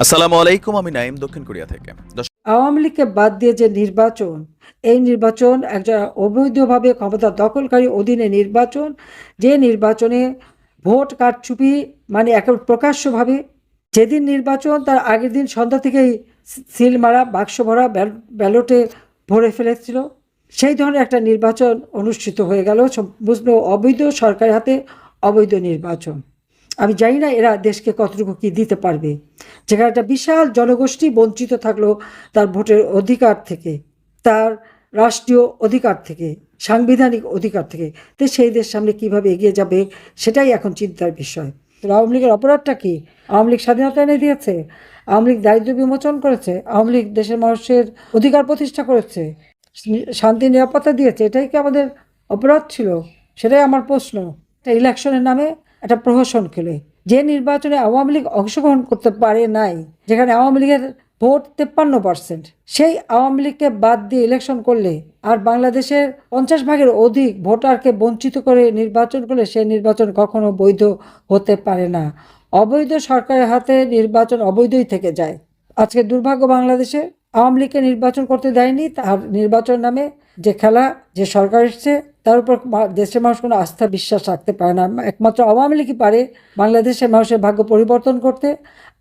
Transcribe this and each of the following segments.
আসসালামু আলাইকুম, আমি নাইম দক্ষিণ কোরিয়া থেকে। আওয়ামী লীগকে বাদ দিয়ে যে নির্বাচন, এই নির্বাচন একটা অবৈধভাবে ক্ষমতা দখলকারী অধীনে নির্বাচন, যে নির্বাচনে ভোট কারচুপি মানে একেবারে প্রকাশ্যভাবে, যেদিন নির্বাচন তার আগের দিন সন্ধ্যা থেকেই সিল মারা, বাক্স ভরা, ব্যালটে ভরে ফেলেছিল। সেই ধরনের একটা নির্বাচন অনুষ্ঠিত হয়ে গেল, সম্পূর্ণ অবৈধ, সরকারের হাতে অবৈধ নির্বাচন। আমি জানি না এরা দেশকে কতটুকু কী দিতে পারবে, যেখানে একটা বিশাল জনগোষ্ঠী বঞ্চিত থাকলো তার ভোটের অধিকার থেকে, তার রাষ্ট্রীয় অধিকার থেকে, সাংবিধানিক অধিকার থেকে। তো সেই দেশ সামনে কীভাবে এগিয়ে যাবে, সেটাই এখন চিন্তার বিষয়। তো আওয়ামী লীগের অপরাধটা কী? আওয়ামী লীগ স্বাধীনতা এনে দিয়েছে, আওয়ামী লীগ দারিদ্র্য বিমোচন করেছে, আওয়ামী লীগ দেশের মানুষের অধিকার প্রতিষ্ঠা করেছে, শান্তি নিরাপত্তা দিয়েছে। এটাই কি আমাদের অপরাধ ছিল? সেটাই আমার প্রশ্ন। ইলেকশনের নামে একটা প্রহসন খেলে, যে নির্বাচনে আওয়ামী লীগ অংশগ্রহণ করতে পারে নাই, যেখানে আওয়ামী লীগের ভোট 53%, সেই আওয়ামী লীগকে বাদ দিয়ে ইলেকশন করলে আর বাংলাদেশের 50 ভাগের অধিক ভোটারকে বঞ্চিত করে নির্বাচন করলে সেই নির্বাচন কখনো বৈধ হতে পারে না। অবৈধ সরকারের হাতে নির্বাচন অবৈধই থেকে যায়। আজকে দুর্ভাগ্য, বাংলাদেশে আওয়ামী লীগকে নির্বাচন করতে দেয়নি, তার নির্বাচন নামে যে খেলা, যে সরকার এসছে তার উপর দেশের মানুষ কোনো আস্থা বিশ্বাস রাখতে পারে না। একমাত্র আওয়ামী লীগই পারে বাংলাদেশের মানুষের ভাগ্য পরিবর্তন করতে,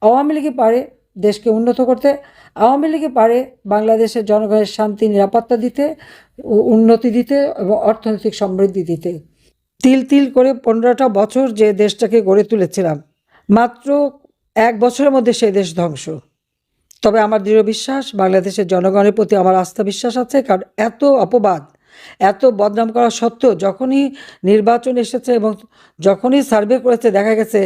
আওয়ামী লীগই পারে দেশকে উন্নত করতে, আওয়ামী লীগই পারে বাংলাদেশের জনগণের শান্তি নিরাপত্তা দিতে, উন্নতি দিতে এবং অর্থনৈতিক সমৃদ্ধি দিতে। তিল তিল করে 15টা বছর যে দেশটাকে গড়ে তুলেছিলাম, মাত্র 1 বছরের মধ্যে সেই দেশ ধ্বংস। তবে আমার দৃঢ় বিশ্বাস, বাংলাদেশের জনগণের প্রতি আমার আস্থা বিশ্বাস আছে, কারণ এত অপবাদ, এত বদনাম করা সত্ত্বেও যখনই নির্বাচন এসেছে এবং যখনই সার্ভে করেছে, দেখা গেছে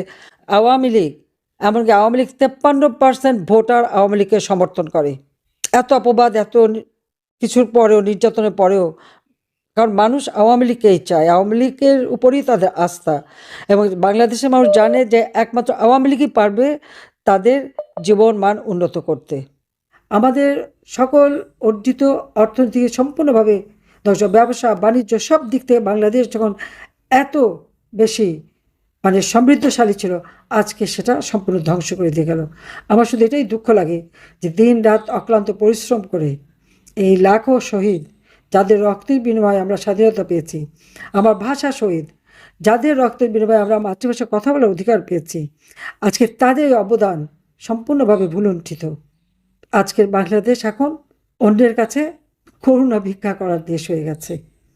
আওয়ামী লীগ, এমনকি আওয়ামী লীগ 53% ভোটার আওয়ামী লীগকে সমর্থন করে। এত অপবাদ, এত কিছুর পরেও, নির্যাতনের পরেও, কারণ মানুষ আওয়ামী লীগকেই চায়, আওয়ামী লীগের উপরই তাদের আস্থা, এবং বাংলাদেশের মানুষ জানে যে একমাত্র আওয়ামী লীগই পারবে তাদের জীবন মান উন্নত করতে। আমাদের সকল অর্জিত অর্থনীতিকে সম্পূর্ণভাবে ধ্বংস, ব্যবসা বাণিজ্য সব দিক থেকে বাংলাদেশ যখন এত বেশি মানে সমৃদ্ধশালী ছিল, আজকে সেটা সম্পূর্ণ ধ্বংস করে দিয়ে গেল। আমার শুধু এটাই দুঃখ লাগে যে দিন রাত অক্লান্ত পরিশ্রম করে এই লাখো শহীদ, যাদের রক্তের বিনিময়ে আমরা স্বাধীনতা পেয়েছি, আমার ভাষা শহীদ, যাদের রক্তের বিনিময়ে আমরা মাতৃভাষায় কথা বলার অধিকার পেয়েছি, আজকে তাদের অবদান সম্পূর্ণভাবে ভুলুণ্ঠিত। আজকের বাংলাদেশ এখন অন্যের কাছে করুণা ভিক্ষা করার দেশ হয়ে গেছে।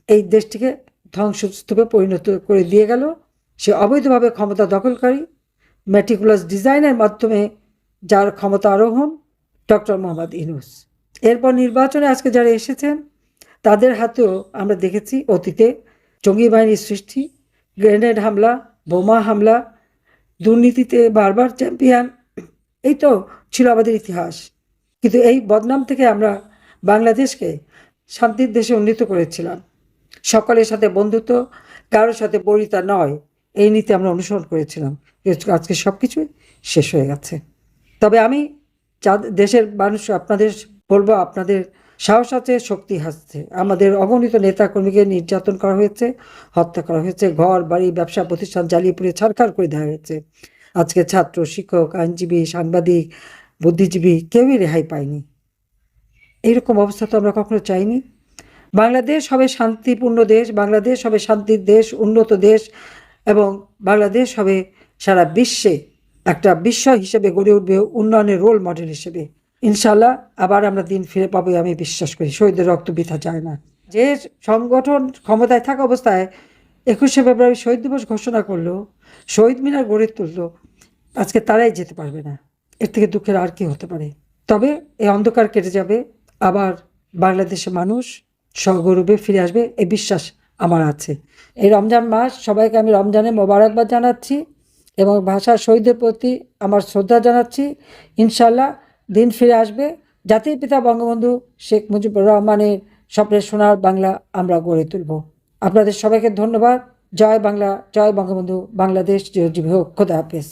এই দেশটিকে ধ্বংসস্তূপে পরিণত করে দিয়ে গেল সে অবৈধভাবে ক্ষমতা দখলকারী, ম্যাটিকুলাস ডিজাইনের মাধ্যমে যার ক্ষমতা আরোহণ, ডক্টর মোহাম্মদ ইউনূস। এরপর নির্বাচনে আজকে যারা এসেছেন তাদের হাতেও আমরা দেখেছি অতীতে জঙ্গি বাহিনীর সৃষ্টি, গ্রেনেড হামলা, বোমা হামলা, দুর্নীতিতে বারবার চ্যাম্পিয়ন। এই তো ছিল আমাদের ইতিহাস। কিন্তু এই বদনাম থেকে আমরা বাংলাদেশকে শান্তির দেশে উন্নীত করেছিলাম। সকলের সাথে বন্ধুত্ব, কারোর সাথে বরিতা নয়, এই নীতি আমরা অনুসরণ করেছিলাম। আজকে সব কিছুই শেষ হয়ে গেছে। তবে আমি দেশের মানুষ আপনাদের বলবো, আপনাদের সাহস আছে, শক্তি আছে। আমাদের অগণিত নেতাকর্মীকে নির্যাতন করা হয়েছে, হত্যা করা হয়েছে, ঘর বাড়ি ব্যবসা প্রতিষ্ঠান জ্বালিয়ে পুড়ে ছারখার করে দেওয়া হয়েছে। আজকে ছাত্র, শিক্ষক, আইনজীবী, সাংবাদিক, বুদ্ধিজীবী কেউই রেহাই পায়নি। এইরকম অবস্থা তো আমরা কখনো চাইনি। বাংলাদেশ হবে শান্তিপূর্ণ দেশ, বাংলাদেশ হবে শান্তির দেশ, উন্নত দেশ, এবং বাংলাদেশ হবে সারা বিশ্বে একটা বিস্ময় হিসেবে গড়ে উঠবে, উন্নয়নের রোল মডেল হিসেবে। ইনশাল্লাহ আবার আমরা দিন ফিরে পাবো, আমি বিশ্বাস করি। শহীদের রক্ত বৃথা যায় না। যে সংগঠন ক্ষমতায় থাকা অবস্থায় 21শে ফেব্রুয়ারি শহীদ দিবস ঘোষণা করলো, শহীদ মিনার গড়ে তুললো, আজকে তারাই যেতে পারবে না। এর থেকে দুঃখের আর কি হতে পারে? তবে এই অন্ধকার কেটে যাবে, আবার বাংলাদেশের মানুষ সগৌরবে ফিরে আসবে, এই বিশ্বাস আমার আছে। এই রমজান মাস সবাইকে আমি রমজানের মোবারকবাদ জানাচ্ছি এবং ভাষা শহীদদের প্রতি আমার শ্রদ্ধা জানাচ্ছি। ইনশাল্লাহ দিন ফিরে আসবে, জাতির পিতা বঙ্গবন্ধু শেখ মুজিবুর রহমানের স্বপ্নের সোনার বাংলা আমরা গড়ে তুলব। আপনাদের সবাইকে ধন্যবাদ। জয় বাংলা, জয় বঙ্গবন্ধু, বাংলাদেশ চিরজীবী হোক। খোদা হাফেজ।